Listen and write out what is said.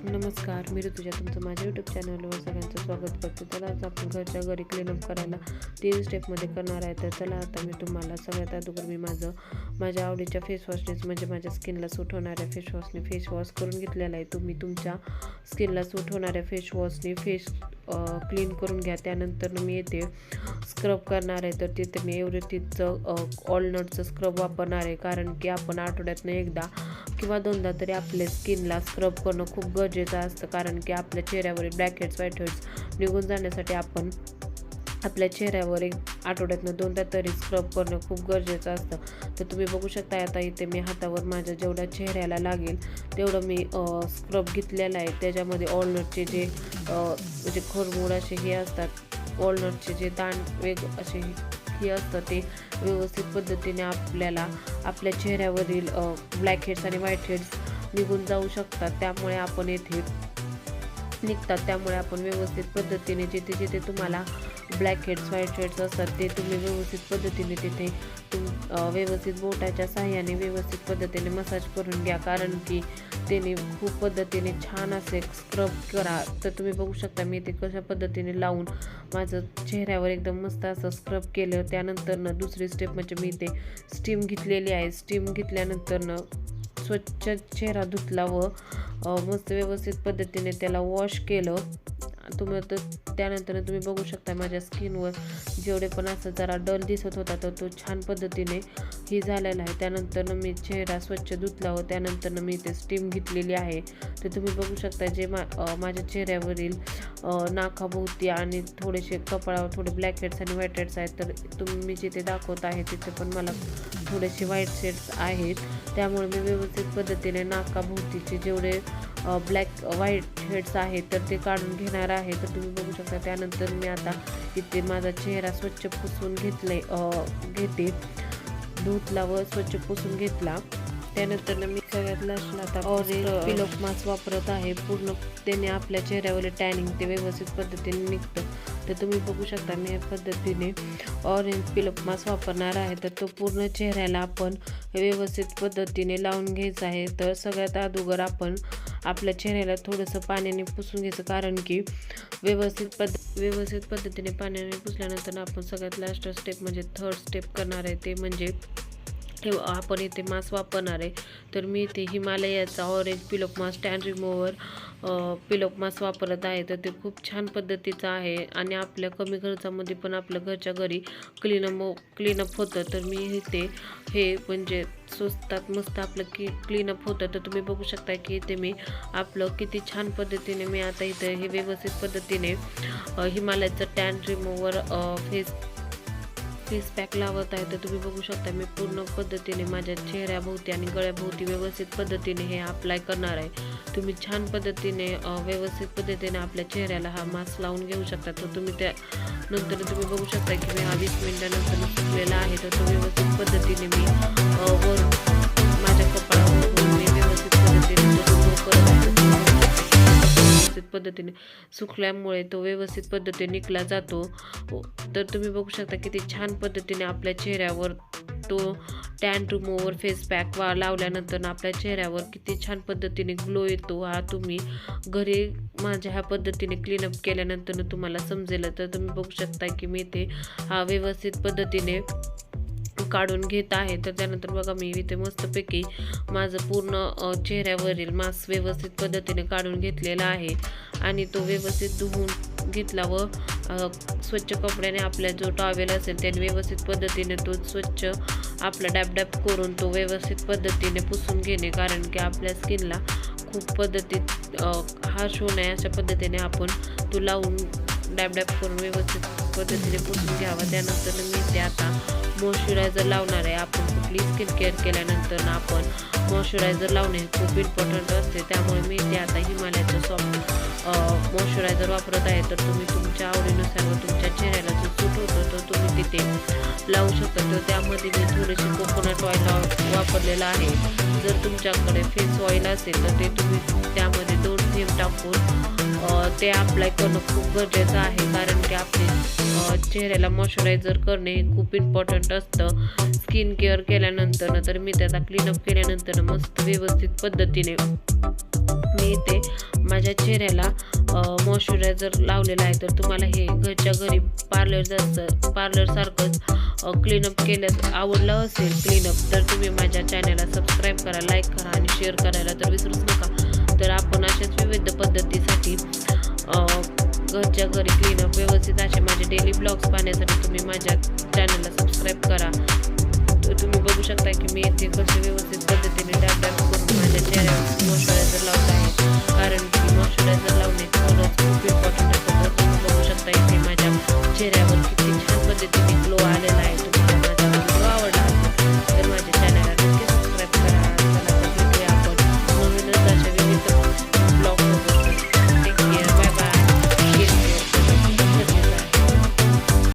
नमस्कार, मी ऋतुजा तुमचं माझ्या यूट्यूब चॅनलवर सगळ्यांचं स्वागत करते. चला आज आपण घरच्या घरी क्लीनअप करायला 3 स्टेपमध्ये करणार आहे. तर चला आता मी तुम्हाला सगळ्यात अगोदर मी माझ्या आवडीच्या फेसवॉशनेच म्हणजे माझ्या स्किनला सूट होणाऱ्या फेसवॉशने फेस वॉश करून घेतलेला आहे. तुम्ही तुमच्या स्किनला सूट होणाऱ्या फेसवॉशने फेस क्लीन करून घ्या. त्यानंतर मी येथे स्क्रब करणार आहे. तर तिथे मी एव्हरीथिंगचं ऑलनटचं स्क्रब वापरणार आहे, कारण की आपण आठवड्यातनं एकदा किंवा दोनदा तरी आपल्या स्किनला स्क्रब करणं खूप गरजेचं असतं, कारण की आपल्या चेहऱ्यावरील ब्लॅक हेड्स व्हाईट हेड्स निघून जाण्यासाठी आपण आपल्या चेहऱ्यावर आठवड्यातनं दोनदा तरी स्क्रब करणं खूप गरजेचं असतं. तर तुम्ही बघू शकता आता इथे मी हातावर माझ्या जेवढ्या चेहऱ्याला लागेल तेवढं मी स्क्रब घेतलेलं आहे. त्याच्यामध्ये ऑलनटचे जे म्हणजे खरमूड असे हे असतात, ऑलनटचे जे दाणे असे हे असतं ते व्यवस्थित पद्धतीने आपल्याला आपल्या चेहऱ्यावरील ब्लॅक हेड्स आणि व्हाईट हेड्स निघून जाऊ शकतात. त्यामुळे आपण त्यामुळे आपण व्यवस्थित पद्धतीने जिथे तुम्हाला ब्लॅक हेड्स व्हाईट हेड्स असतात ते तुम्ही व्यवस्थित पद्धतीने तिथे व्यवस्थित बोटाच्या साहाय्याने व्यवस्थित पद्धतीने मसाज करून घ्या, कारण की त्याने खूप पद्धतीने छान असे स्क्रब करा. तर तुम्ही बघू शकता मी ते कशा पद्धतीने लावून माझं चेहऱ्यावर एकदम मस्त असं स्क्रब केलं. त्यानंतर दुसरी स्टेप म्हणजे मी ते स्टीम घेतलेली आहे. स्टीम घेतल्यानंतर स्वच्छ चेहरा धुतला व मस्त व्यवस्थित पद्धतीने त्याला वॉश केलं. त्यानंतर तुम्ही बघू शकता माझ्या स्किनवर जेवढे पण असं जरा डल दिसत होता तर तो छान पद्धतीने ही झालेला आहे. त्यानंतर मी चेहरा स्वच्छ धुतला व त्यानंतर मी ते स्टीम घेतलेली आहे. तर तुम्ही बघू शकता जे माझ्या चेहऱ्यावरील नाकाभोवती आणि थोडेसे कपाळावर थोडे ब्लॅक हेड्स आणि व्हाईट हेड्स आहेत. तर तुम्ही जिथे दाखवत आहे तिथे पण मला थोडेसे व्हाईट शेड्स आहेत. त्यामुळे मी व्यवस्थित पद्धतीने नाकाभोवतीचे जेवढे ब्लॅक व्हाईट हेड्स आहेत तर ते काढून घेणार आहे. तर तुम्ही बघू शकता. त्यानंतर मी आता इथे माझा चेहरा स्वच्छ पुसून घेते. धुतला व स्वच्छ पुसून घेतला. त्यानंतर मी सगळ्यात लास्टला आता ऑरेंज पिलॉक मास्क वापरत आहे. पूर्ण त्याने आपल्या चेहऱ्यावरील टॅनिंग ते व्यवस्थित पद्धतीने निघतं. तर तुम्ही बघू शकता मी या पद्धतीने ऑरेंज पिलॉक मास्क वापरणार आहे. तर तो पूर्ण चेहऱ्याला आपण व्यवस्थित पद्धतीने लावून घ्यायचा आहे. तर सगळ्यात अगोदर आपण आपल्या चेहऱ्याला थोडंसं पाण्याने पुसून घ्यायचं, कारण की व्यवस्थित पद्धतीने पाण्याने पुसल्यानंतर आपण सगळ्यात लास्ट स्टेप म्हणजे थर्ड स्टेप करणार आहे. ते म्हणजे आपण इथे मास्क वापरणार आहे. तर मी इथे हिमालयाचा orange peel off mask tan remover peel off mask वापरत आहे. तर ते खूप छान पद्धतीचं आहे आणि आपल्या कमी खर्चामध्ये पण आपल्या घरच्या घरी क्लीनअप होतं. तर मी इथे हे म्हणजे स्वस्तात मस्त आपलं क्लीनअप होतं. तर तुम्ही बघू शकता की इथे मी आपलं किती छान पद्धतीने मी आता इथे हे व्यवस्थित पद्धतीने हिमालयाचं टॅन रिमूव्हर फेस पॅक लावत आहे. तर तुम्ही बघू शकता मी पूर्ण पद्धतीने माझ्या चेहऱ्याभोवती आणि गळ्याभोवती व्यवस्थित पद्धतीने हे अप्लाय करणार आहे. तुम्ही छान पद्धतीने व्यवस्थित पद्धतीने आपल्या चेहऱ्याला हा मास्क लावून घेऊ शकता. तर तुम्ही त्यानंतर तुम्ही बघू शकता की मी 20 मिनिटानंतर सुकलेला आहे. तर तो व्यवस्थित पद्धतीने मी वर माझ्या कपाळावर मी व्यवस्थित पद्धतीने पद्धतीने सुकल्यामुळे तो व्यवस्थित पद्धतीने निघला जातो. तर तुम्ही बघू शकता किती छान पद्धतीने आपल्या चेहऱ्यावर तो टॅन रिमूव्हर फेस पॅक लावल्यानंतर आपल्या चेहऱ्यावर किती छान पद्धतीने ग्लो येतो. हा तुम्ही घरी माझ्या ह्या पद्धतीने क्लीनअप केल्यानंतर तुम्हाला समजेल. तर तुम्ही बघू शकता की मी ते हा व्यवस्थित पद्धतीने काढून घेत आहे. तर त्यानंतर बघा मी इथे मस्तपैकी माझं पूर्ण चेहऱ्यावरील मास्क व्यवस्थित पद्धतीने काढून घेतलेला आहे आणि तो व्यवस्थित धुवून घेतला व स्वच्छ कपड्याने आपल्या जो टॉवेल असेल त्याने व्यवस्थित पद्धतीने तो स्वच्छ आपला डॅब करून तो व्यवस्थित पद्धतीने पुसून घेणे, कारण की आपल्या स्किनला खूप पद्धतीत हार्श होऊ नये अशा पद्धतीने आपण तो लावून डॅब करून व्यवस्थित पद्धतीने पुसून घ्यावा. त्यानंतर मी ते आता मॉइश्चरायझर लावणार आहे. आपण कुठली स्किन केअर केल्यानंतर आपण मॉइश्चरायझर लावणे खूप इम्पॉर्टंट असते. त्यामुळे मी ते आता हिमालयाचं सॉफ्ट मॉइश्चरायझर वापरत आहे. तर तुम्ही तुमच्या आवडीनुसार व तुमच्या चेहऱ्याला जो सूट होतो तर तुम्ही तिथे लावू शकता. तर त्यामध्ये मी थोडेसे कोकोनट ऑइल वापरलेलं आहे. जर तुमच्याकडे फेस ऑइल असेल तर ते तुम्ही त्यामध्ये 2 थेंब टाकून ते अप्लाय करणं खूप गरजेचं आहे, कारण की आपले चेहऱ्याला मॉइश्चरायझर करणे खूप इम्पॉर्टंट असतं स्किन केअर केल्यानंतर. तर मी त्याचा क्लीनअप केल्यानंतर मस्त व्यवस्थित पद्धतीने मी इथे माझ्या चेहऱ्याला मॉइश्चरायझर लावलेला आहे. तर तुम्हाला हे घरच्या घरी पार्लरसारखंच क्लीनअप केलं आवडलं असेल क्लीनअप, तर तुम्ही माझ्या चॅनलला सबस्क्राईब करा, लाईक करा आणि शेअर करायला तर विसरूच नका. तर आपण अशाच विविध पद्धतीसाठी घरच्या घरी क्लीनअप व्यवस्थित असे माझे डेली ब्लॉग्स पाहण्यासाठी तुम्ही माझ्या चॅनलला सबस्क्राईब करा. तर तुम्ही बघू शकता की मी इथे कसे व्यवस्थित पद्धतीने डॅब करून माझ्या चेहऱ्यावर मॉइश्चरायझर लावत आहे, कारण की मॉइश्चरायझर लावणे खरंच खूप इम्पॉर्टंट आहे.